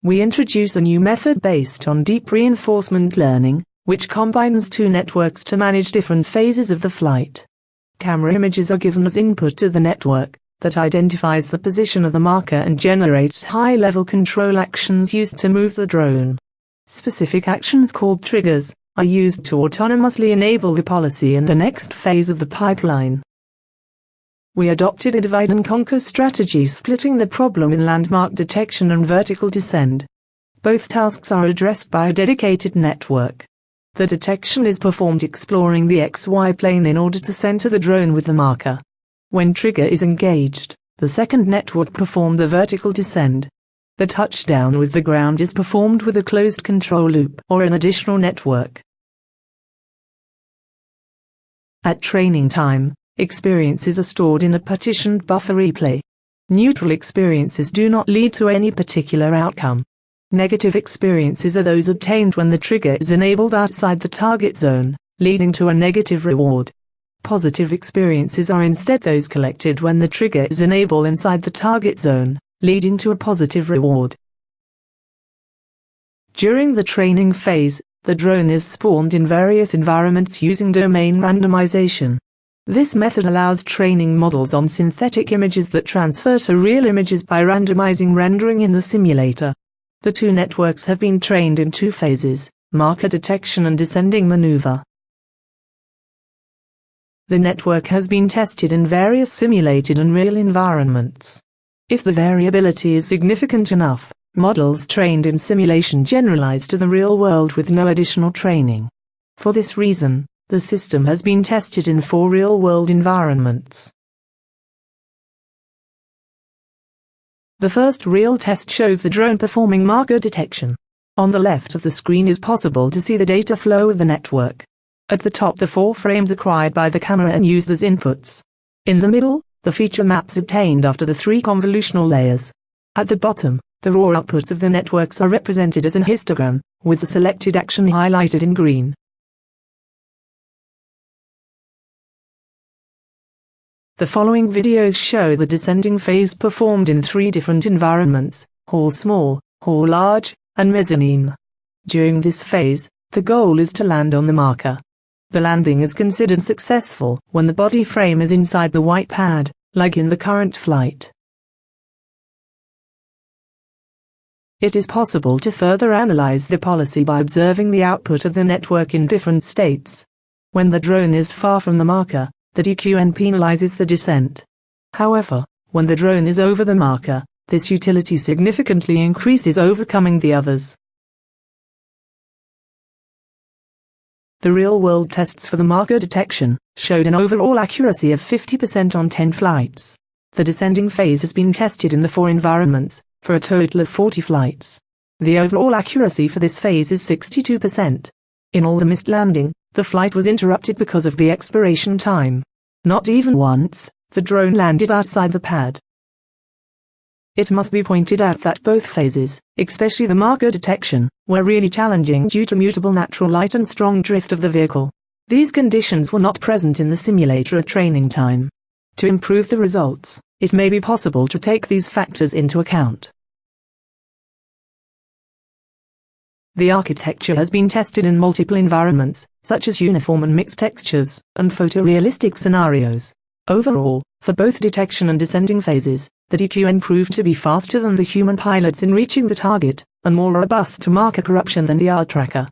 we introduce a new method based on deep reinforcement learning, which combines two networks to manage different phases of the flight. Camera images are given as input to the network that identifies the position of the marker and generates high-level control actions used to move the drone. Specific actions called triggers are used to autonomously enable the policy in the next phase of the pipeline. We adopted a divide-and-conquer strategy, splitting the problem in landmark detection and vertical descent. Both tasks are addressed by a dedicated network. The detection is performed exploring the XY plane in order to center the drone with the marker. When trigger is engaged, the second network performs the vertical descent. The touchdown with the ground is performed with a closed control loop or an additional network. At training time, experiences are stored in a partitioned buffer replay. Neutral experiences do not lead to any particular outcome. Negative experiences are those obtained when the trigger is enabled outside the target zone, leading to a negative reward. Positive experiences are instead those collected when the trigger is enabled inside the target zone, leading to a positive reward. During the training phase, the drone is spawned in various environments using domain randomization. This method allows training models on synthetic images that transfer to real images by randomizing rendering in the simulator. The two networks have been trained in two phases: marker detection and descending maneuver. The network has been tested in various simulated and real environments. If the variability is significant enough, models trained in simulation generalize to the real world with no additional training. For this reason, the system has been tested in 4 real-world environments. The first real test shows the drone performing marker detection. On the left of the screen is possible to see the data flow of the network. At the top, the 4 frames acquired by the camera and used as inputs. In the middle, the feature maps obtained after the 3 convolutional layers. At the bottom, the raw outputs of the networks are represented as an histogram, with the selected action highlighted in green. The following videos show the descending phase performed in 3 different environments: hall small, hall large, and mezzanine. During this phase, the goal is to land on the marker. The landing is considered successful when the body frame is inside the white pad, like in the current flight. It is possible to further analyze the policy by observing the output of the network in different states. When the drone is far from the marker, the DQN penalizes the descent. However, when the drone is over the marker, this utility significantly increases, overcoming the others. The real-world tests for the marker detection showed an overall accuracy of 50% on 10 flights. The descending phase has been tested in the 4 environments, for a total of 40 flights. The overall accuracy for this phase is 62%. In all the missed landing, the flight was interrupted because of the expiration time. Not even once, the drone landed outside the pad. It must be pointed out that both phases, especially the marker detection, were really challenging due to mutable natural light and strong drift of the vehicle. These conditions were not present in the simulator at training time. To improve the results, it may be possible to take these factors into account. The architecture has been tested in multiple environments, such as uniform and mixed textures, and photorealistic scenarios. Overall, for both detection and descending phases, the DQN proved to be faster than the human pilots in reaching the target, and more robust to marker corruption than the R-Tracker.